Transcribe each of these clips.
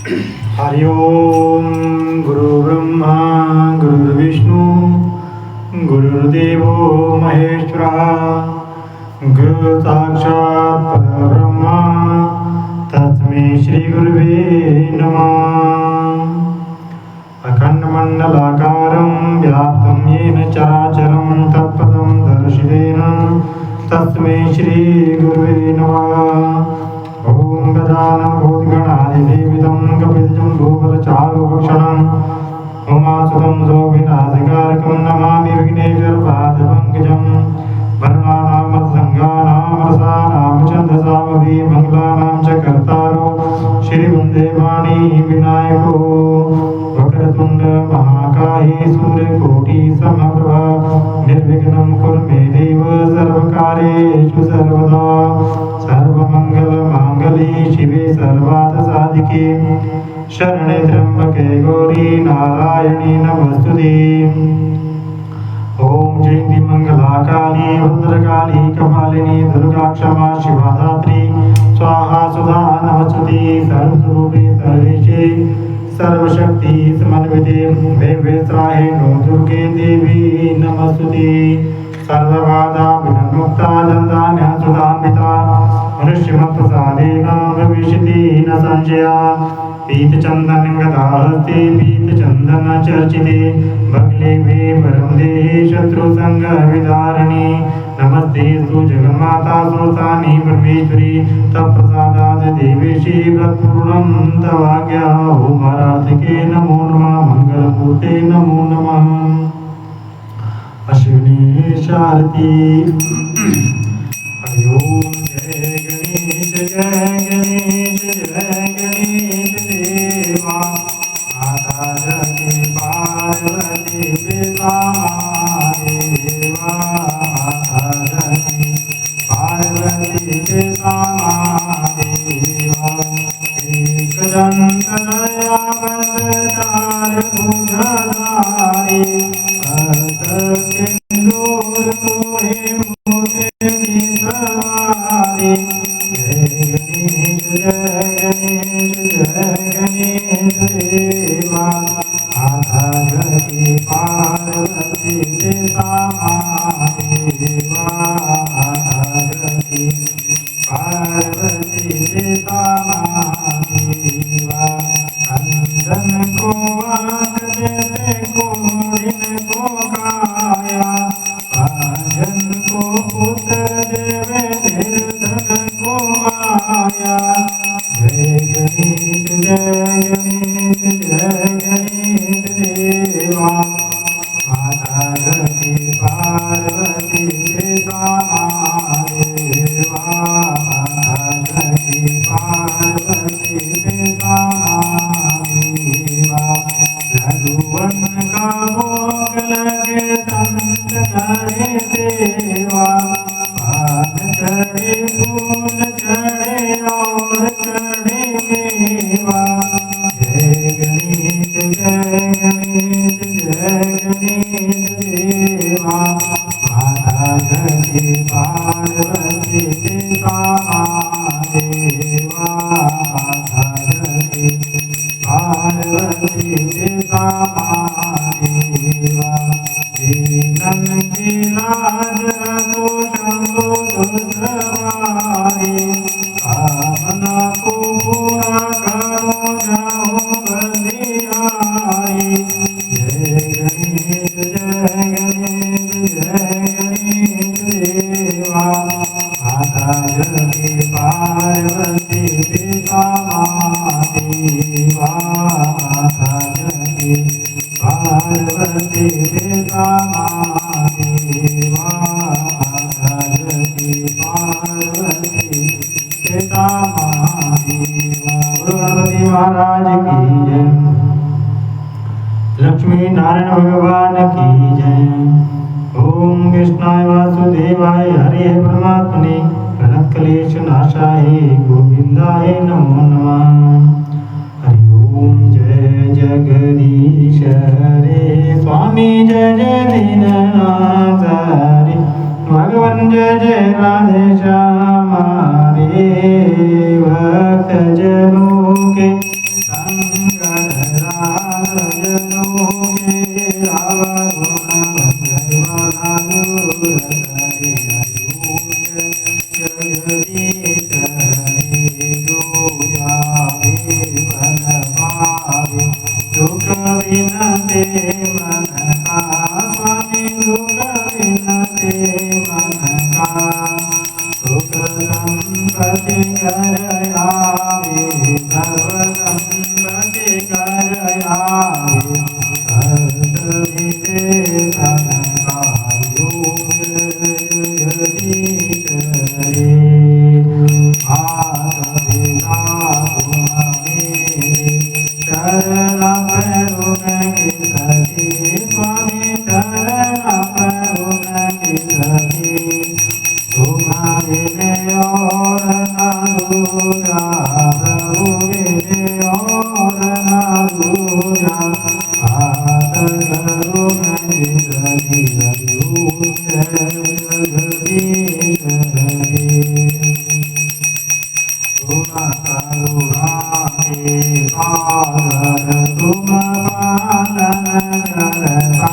हरि ओम गुरु ब्रह्मा गुरुर्विष्णु गुरुर्देवो महेश्वरः गुरु साक्षात् परब्रह्म तस्मै श्री गुरुवे नमः। अखण्डमण्डलाकारं व्याप्तं येन चराचरं तत्पदं दर्शितेन तस्मै श्री गुरुवे नमः। ओम गजानन भूतगणाधिसेवितं कपितजम्बूफलचारुभक्षणं उमासुतं सौविनाशकारकं नमामि विघ्नेश्वरपादपङ्कजं। वर्णानां रसानां छन्दसामपि मङ्गलानां च कर्तारो श्रीवन्दे वाणी विनायको वक्रतुण्ड महाकाय सूर्यकोटि समप्रभा निर्विघ्नं कुरु मे देव सर्वकार्येषु सर्वदा। सर्वमङ्गलमाङ्गल्ये शिवे सर्वार्थसाधिके शरणे त्र्यम्बके गौरी नारायणी नमस्तुते। ओम जयंती मंगलाकाली भद्रकाली कपालिनी दुर्गा क्षमा शिवा धात्री स्वाहा सुधा नमस्तुते। सर्वस्वरूपे सर्वेशे सर्वशक्ति समन्विते वैवेत्राहे नो दुर्गे देवी नमस्तुते। सर्वबाधा विमुक्ता दन्तान्या सुधान्विता मनुष्यमत्प्रसादेन भविष्यति न संशया। पीतचन्दनगदाहस्ते पीतचन्दनचर्चिते बगले मे परं देहे शत्रुसङ्गविदारिणि। नमस्ते सु जगन्माता सुरसानि परमेश्वरी तत्प्रसादात् देवेशी व्रतपूर्णं तवाज्ञा। ओमाराधिके नमो नमः मङ्गलमूर्ते नमो नमः। अश्विनी शारदी हरि ओम जय गणेश देवा माता जगती पार्वती पिता महादेवा। माता जगती पार्वती पिता महादेवा। एक दंत दया बंदकार भुजधारी सिंदूर तोहे मोते सवारी। जय गणेश देवा माता जगती पार्वती पिता महादेवा। माता जगती पार्वती पिता महादेवा। अंजन को आंख देते कोडिन को काया भाजन को पुत्र देवे निर्धन को माया। जय गणेश देवा माता जगती पार्वती पिता महादेवा। माता जगती पार्वती पिता महादेवा। लघुवन का भोग लगे संत करे देवा पान चढ़े फूल चढ़े और चढ़े मेवा। जय गणेश देवा माता जगती पार्वती पिता महादेवा। माता जगती पार्वती पिता महादेवा। दीनन की लाज रखो शंभो रुद्रवारी कामना को पूरा करो जाओ बलिहारी। जय गणेश देवा माता जगती पार्वती पिता महादेवा। माता जगती पार्वती पिता महादेवा। माता जगती पार्वती पिता महादेवा। गणपति महाराज की जय। लक्ष्मी नारायण भगवान की जय। ओम कृष्णाय वासुदेवाय हरे परमात्मने प्रणत क्लेश नाशाय गोविंदाय नमो नमः। हरि ओम जय जगदीश हरे स्वामी जय जय दीननाथ हरे भगवान जय जय राधे श्याम हरे भक्त जनों के संग संपत्ति कर आवे, सर्व संपत्ति कर आवे, हर्ष विजय धन का योग जगदीश रे। माता पिता तुम मेरे शरण पड़ोगे सखी, स्वामी शरण पड़ोगे सखी, तुम्हारे और न दूजा, प्रभु मेरे और न दूजा, हाथ करो मैं सखी अयूब जगदीश रे। तुम करुणा के सागर तुम पालन करता,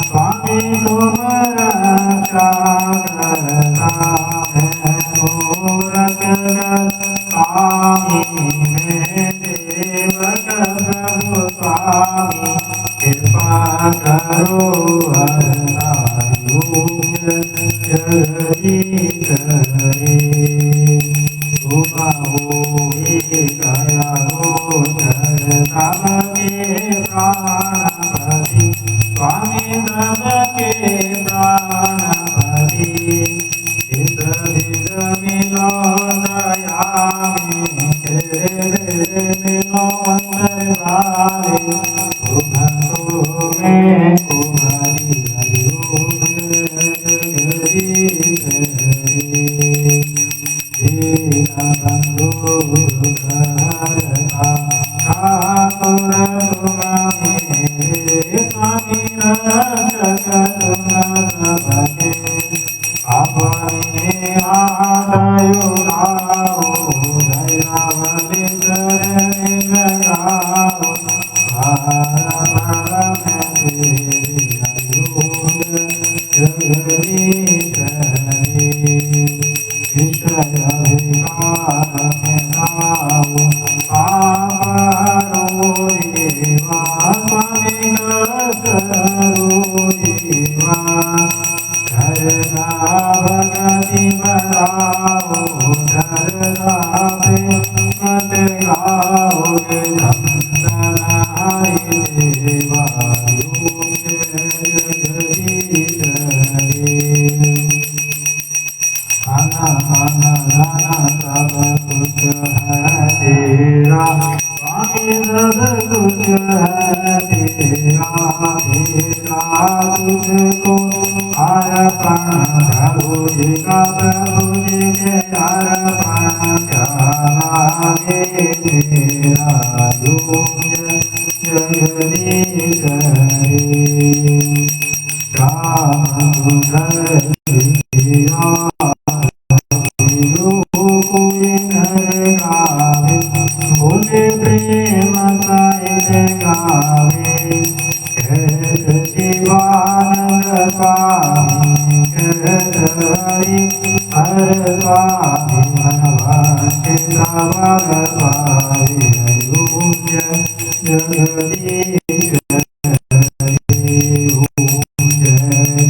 स्वामी तुम रक्षा करता है मूरख स्वामी मैं सेवक प्रभु स्वामी, कृपा करो हरनायूब जगदीश रे। तुम होए दया गोचर सबके प्राणपति, स्वामी सबके प्राणपति, हित विद मिलो दया मिलो वाले, तुमको मैं कुमारी अयूब जगदीश रे। दीनबंधु दुर्धरता ठाकुर तुम मेरे, स्वामी रक्षक तुम सबके, अपने हाथ उठाओ दयावली चरण लगाओ, भार में तेरी अयूब जगदीश रे। विषय विकार में नाओ पापरो देवा, स्वामी करो देवा, करना भगति बढ़ाओ, डरना मत गाओ, धमतनाई देवा योग जगदीश रे। खाना खाना लाना सब कुछ है तेरा, स्वामी सब कुछ है तेरा, तेरा तुझको अर्पण प्रभु जी का, प्रभु जी के अर्पण क्या लागे तेरा योग जगदीश रे। श्याम सुंदर भोले प्रेम गाए गावे, शिवानंद स्वामी हरि हर स्वामी मनवांचित वर पावे, अयूब जगदीश रे। ओम जय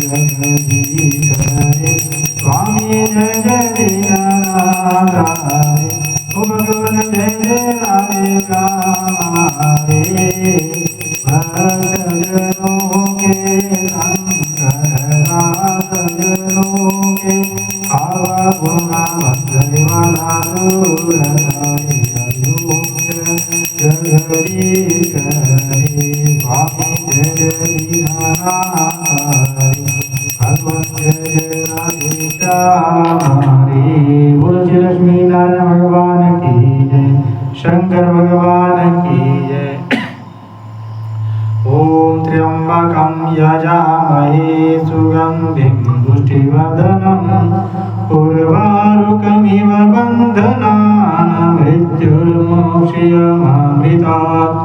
जगदीश रे, स्वामी जय जय राधा रे, भगवान जय जय राधे गावे, भक्तजनों के शंकर दास जनों के, आवा गुना बंधन वाला दूर करे, अयूब जगदीश रे। स्वामी जय जय दीनानाथ रे, भगवान जय जय राधे श्याम रे। बोलो श्री लक्ष्मी नारायण भगवान की जय, शंकर भगवान की जय। ओम त्र्यंबकं यजामहे सुगंधिं पुष्टिवर्धनम्, उर्वारुकमिव बन्धनान् मृत्युर्मोक्षयमामृतात्।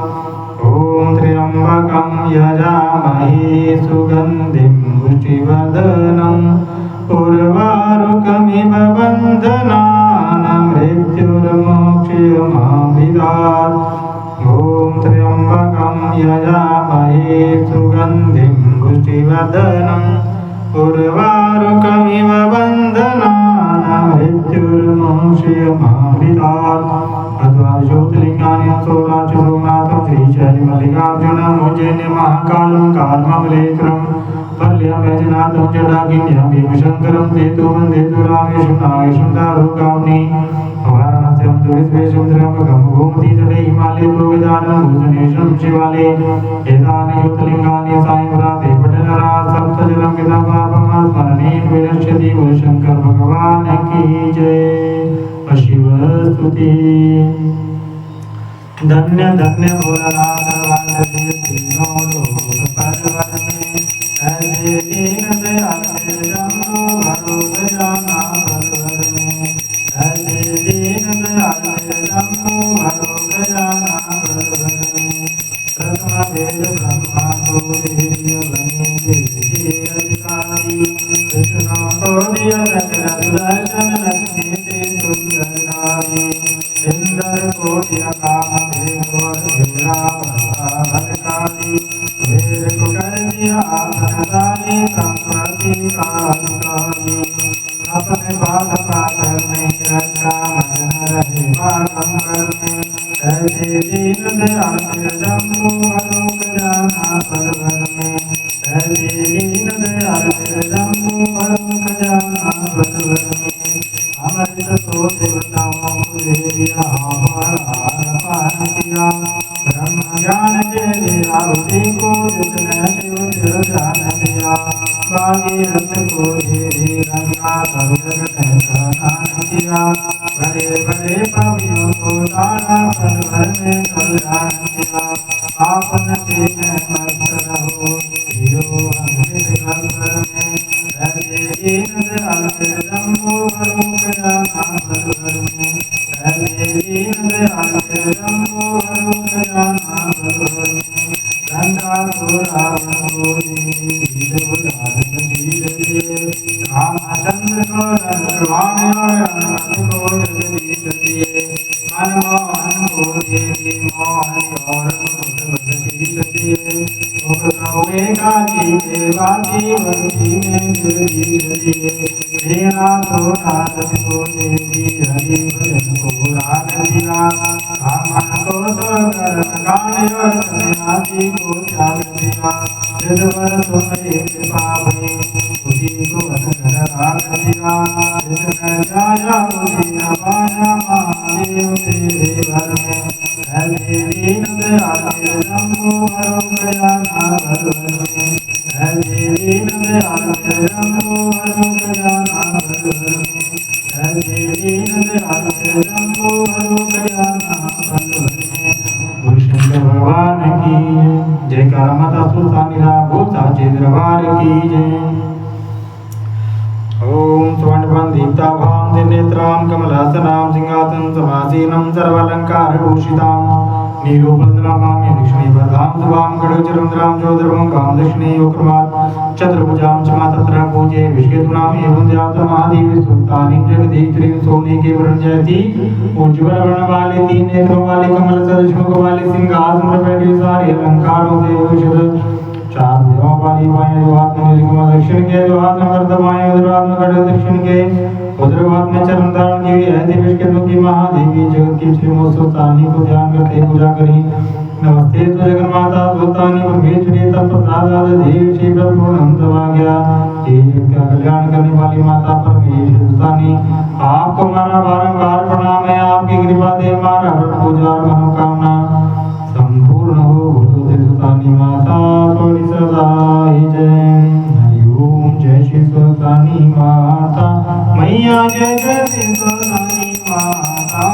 ओम त्र्यंबकं यजामहे सुगंधिं पुष्टिवर्धनम्, उर्वारुकमिव बन्धनान् मृत्युर्मोक्षयमामृतात्। ओम त्र्यंबकं यजामहे सुगंधिं पुष्टिवर्धनम्, उर्वारुकमिव बन्धनान् मृत्युर्मोक्षयमामृतात्। श्रियमामृतात् अद्वा ज्योतिर्लिंगानि सोमनाथं श्रीशैलमल्लिकार्जुनं उज्जैन्यमहाकालं कालममलेकरं पर्यं वैजनाथं जटाकिन्यं भीमशङ्करं तेतु वन्दे रामेशं नागेशं दारुकाम्नि वाराणस्यां तु विश्वेश्वरं गोमती जटे हिमालये प्रोविदानं भूषणेशं शिवालये एतानि ज्योतिर्लिंगानि सायंप्राते पठनरा सप्तजलं पितं पापमस्मरणेन विनश्यति शंकर भगवान की जय। शिव स्तुति। धन्य धन्य भोलानाथ सर्वांग तीनों लोक परवर में ऐसे दीन दयाल जम्बो भरो गजाना परवर में ऐसे दीन दयाल जम्बो भरो गजाना परवर में प्रथम वेद ब्रह्मा को दिव्य बने दिव्य अधिकारी कृष्ण को दिया दर्शन लक्ष्मी से सुंदर नारी इंद्र को दिया काम भटकारी वेद को कर दिया आसनदानी संप्रति कालिकारी अपने बात पाकर में रक्षा मन रहे बागंबर में ऐसे दीन दयाल जम्बो भरो गजाना परवर में ऐसे दीन दयाल जम्बो भरो गजाना परवर में अमृत तो देवताओं को दे दिया हमारा पान किया ब्रह्म ज्ञान के दिया उसी को जितने शिव जान दिया भागीरथ को धीरे गंगा सब जगत स्नान किया बड़े बड़े पापियों को तारा परवर में कल्याण किया आपन से मस्त रहो जियो अमृत कलवर में ऐसे दीन दयाल जम्बो भरो गजाना परवर में ऐसे दीन दयाल जम्बो भरो गजाना परवर में गंगा को रावण को रामचंद्र को रंगवाने और हनुमान को जगदीश दिए मनमोहन को देवी मोहन और शीश दिए काजी के बाजी बंसी में जगदीश दिए मेरा तो नाथ को देवी हरि भजन को राग दिया रामन को तो कर्म गाने और सन्यासी को त्याग दिया जिधर तुम एक पावे उसी को अनगर राग दिया जिसने जाया उसी न पाया महादेव तेरे घर में ऐसे दीन दयाल जम्बो भरो गजाना परवर में ऐसे दीन दयाल जम्बो भरो गजाना परवर में ऐसे दीन दयाल जम्बो भरो गजाना परवर में। शंकर भगवान की जय। माता सुल्तानिया भूता चेद्रवार की जय। ओम स्वर्णपं दीप्ताभां त्रिनेत्रां कमलासनां सिंहासनं समासीनं सर्वालंकारभूषितां नीलोपलतलाभां दक्षिणीवर्धां शुभां खड्गचरन्द्रां चौधर्वङ्गां दक्षिणेयोक्रमात् चतुर्भुजां च मातत्रः पूज्ये विश्वेतुनां एवं महादेवी सुल्तानी जगदीश्वरीं सोने के वर्ण जयती उज्ज्वल वर्ण वाले तीन नेत्रों वाले कमल सदृश मुख वाले सिंहासन पर बैठी सारे अलंकारों से भूषित चार भुजाओं वाली बाएं जो हाथ में निजगमा दक्षिण के जो हाथ में वरद बाएं उधर हाथ में खड्ग दक्षिण के उधर हाथ में चरण धारण की हुई है दिव्य केतु की महादेवी जगत की श्री सुल्तानी को ध्यान करके पूजा करी। नमस्ते तो जगन्माता सुल्तानी परमेश्वरी तप प्रसाद देवी श्री ब्रह्मपूर्ण भाग्या जगत का कल्याण करने वाली माता परमेश्वरी सुल्तानी आपको हमारा बारंबार प्रणाम है। आपकी कृपा से हमारा व्रत पूजा और मनोकामना संपूर्ण हो। सुल्तानी माता थोड़ी सदा ही जय। हरि ओम जय श्री सुल्तानी माता मैया जय जय श्री सुल्तानी माता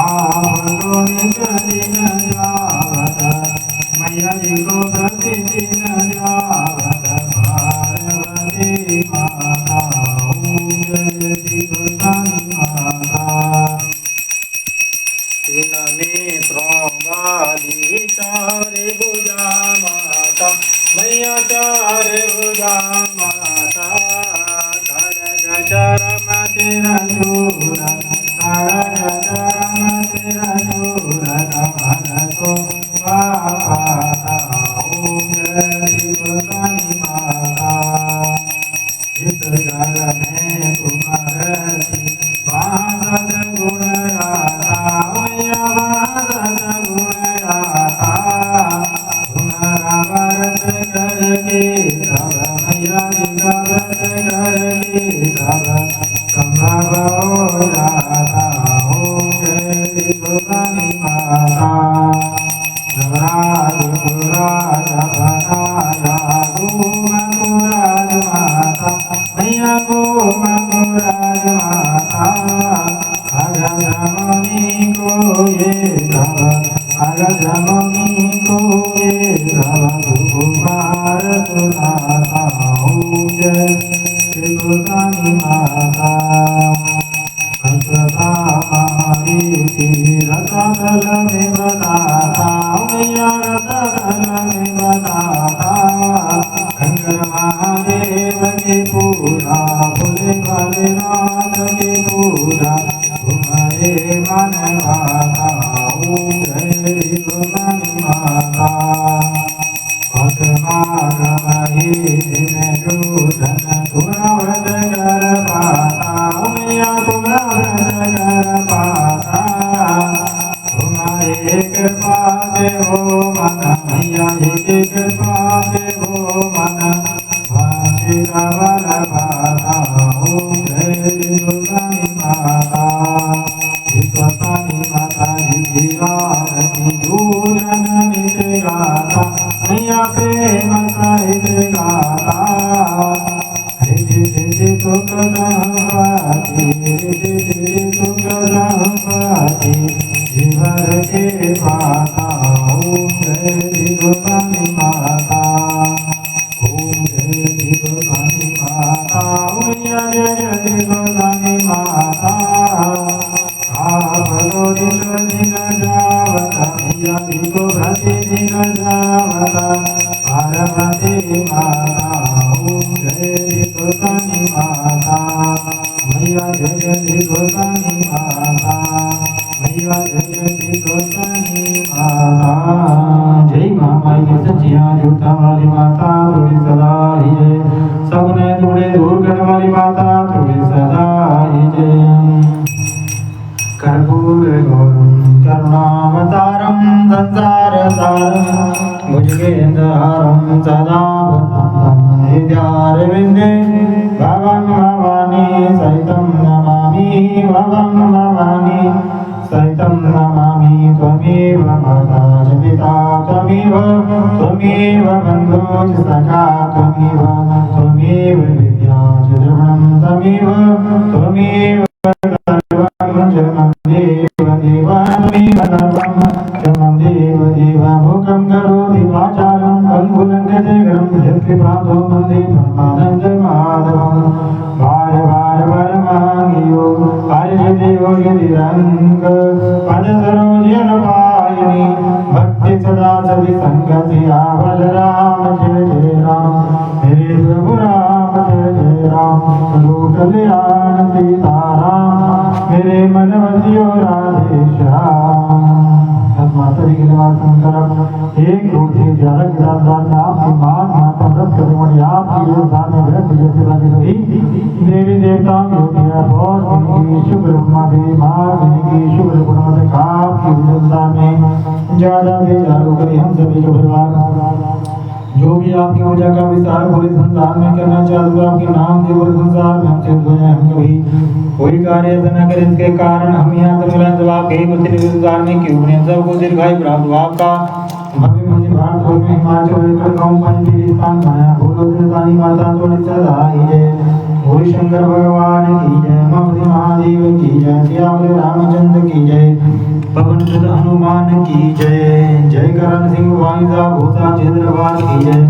आप तो निज दिन जावत मैया जी को प्रतिदिन जावत पार्वती माता ओम जय श्री सुल्तानी माता। तीन नेत्रों वाली चारे भुजा माता मैया चारे भुजा माता खड्ग चरम तेरा शूल खड्ग चरम तेरा शूल कमल को पाता ओम जय श्री सुल्तानी माता। इस घर में तुम रहती जमनी को ये प्रभु भारत नाथा जय श्री गोदानी माता सतता हमारी रतन में बताता मैया रतन में बताता शंकर महादेव के पूरा भोले वाले नाथ के पूरा तुम्हारे मन भाता जय गोदानी माता पद्मागमही दिन जोधन तुम्हारा व्रत कर पाता मैया तुम्हारा व्रत कर पाता तुम्हारे कृपा से हो मन मैया जी कृपा से हो मन वांछिता वर पाता जय गोदानी माता गोदानी माता जी आरती पूजन नित गाता मैया प्रेम सहित गाता हृदय सुख संपाति हृदय सुख संपाति जीवन के माता जय गोदानी माता जय गोदानी माता मैया जय गोदानी माता भलो दिन दिन जावता मैया को भक्ति दिन जावता पार्वती माता जय गोदानी माता मैया जय गोदानी माता मैया जय गोदानी माता जय माई सचिया झूठा वाली माता थोड़ी सदा ही जय सबने थोड़े दूर करने वाली माता थोड़ी सदा ही जय कर्पूर गौरम करुणावतारम संसार सारम भुजगेन्द्रहारम सदा हृदयारविन्दे भवं भवानी सहितं नमामि भवं भवानी सहितं नमामि त्वमेव माता च पिता त्वमेव बन्धु च सखा त्वमेव विद्या च द्रविणं त्वमेव मुखं करोति वाचालं कल्पुलङ्घते कृपादो मन्दे परमानन्द माधवं वार वार परमाङ्गियो हरिदेवो गिरिरङ्ग पद सरोजन पायिनी भक्ति सदा सति संगति आवल राम जय राम मेरे प्रभु राम जय राम लोक कल्याण सीताराम मेरे मन बसियो राधे श्याम माता जी के निवास करब एक रोज से ज्यादा गिरदार में आपकी बात माता व्रत करने आपकी योगदान में व्यक्त जैसे लगे सभी देवी देवताओं की होती है बहुत इनकी शुक्र ब्रह्मा देवी माँ इनकी शुक्र गुणवत्ता का आपकी योगदान में ज्यादा से ज्यादा करी हम सभी के परिवार जो भी आपकी पूजा का विस्तार पूरे संसार में करना चाहते हो आपके नाम से पूरे संसार में हमसे हो जाए हम कभी कोई कार्य ऐसा न करें इसके कारण हम यहाँ तक मिलन जवाब कहीं कुछ संसार में क्यों बने सबको दीर्घायु प्राप्त हो आपका भव्य मंदिर भारत में हिमाचल गाँव पंचीरी स्थान बनाया बोलो श्री माता तो सदा ही जय भोले शंकर भगवान की जय ममती महादेव की जय श्यामले रामचंद्र की जय पवन सुत हनुमान की जय जय करण सिंह वायुदा भूता चंद्रवाल की जय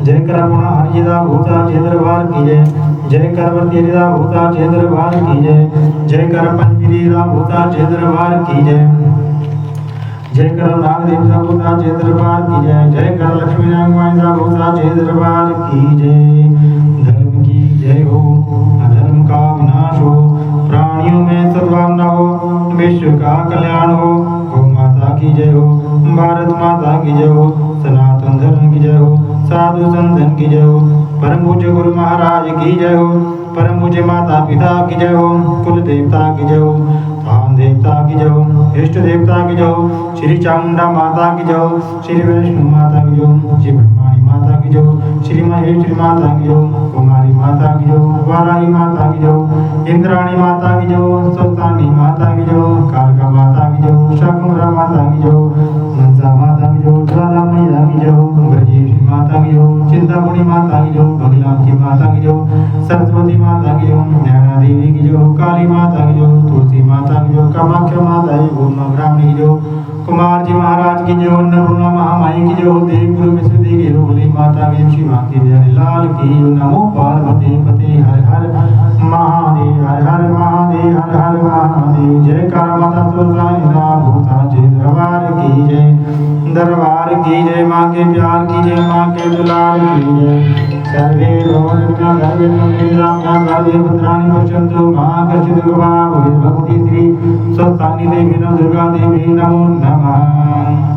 जय कर पुणा हरिदा भूता चंद्रवाल की जय जय कर वर्तिदा भूता चंद्रवाल की जय जय कर पंचरीदा भूता चंद्रवाल की जय जय कर नाग देवता भूता चंद्रवाल की जय जय कर लक्ष्मी नारायण भूता चंद्रवाल की जय धर्म की जय हो अधर्म का विनाश हो प्राणियों में सद्भावना हो विश्व का कल्याण हो गौ माता की जय हो भारत माता की जय हो सनातन धर्म की जय हो साधु संतन की जय हो परम पूज्य गुरु महाराज की जय हो परम पूज्य माता पिता की जय हो कुल देवता की जय हो धाम देवता की जय हो इष्ट देवता की जय हो श्री चामुंडा माता की जय हो श्री वैष्णो माता की जय हो श्री ब्रह्माणी माता की जय हो श्री महेश्वरी माता की जय हो कुमारी माता की जय हो वाराही माता की जय हो इंद्राणी माता की जय हो सुल्तानी माता की जय हो कालका माता की जय हो शाकुंभरा माता की जय हो मनसा माता की जय हो ज्वाला मैया की जय हो ब्रजेश्वरी माता की जय हो चिंतामणि माता की जय हो बगलाम की माता की जय हो सरस्वती माता की जय हो ज्ञाना देवी की जय हो काली माता की जय हो तुलसी माता की जय हो कामाख्या माता की जय हो ब्राह्मणी की जय हो कुमार जी महाराज की जय, अन्नपूर्णा महामाई की जय, देव गुरु विष्णुदेव की जय, भोली माता की शिव मां की जय, लाल की जय। नमो पार्वती पते हर हर महादेव, हर हर महादेव, हर हर महादेव। जय कारा माता तुलसा निदा भूता जय, दरबार की जय, दरबार की जय। माँ के प्यार की जय, माँ के दुलार की जय। सर्वे भवन्तु सर्वे सर्वे भद्राणि पश्यन्तु मा कश्चित् दुर्गमा भवेत्। भगवती श्री स्वस्तानि देवी दुर्गा देवी नमो नमः।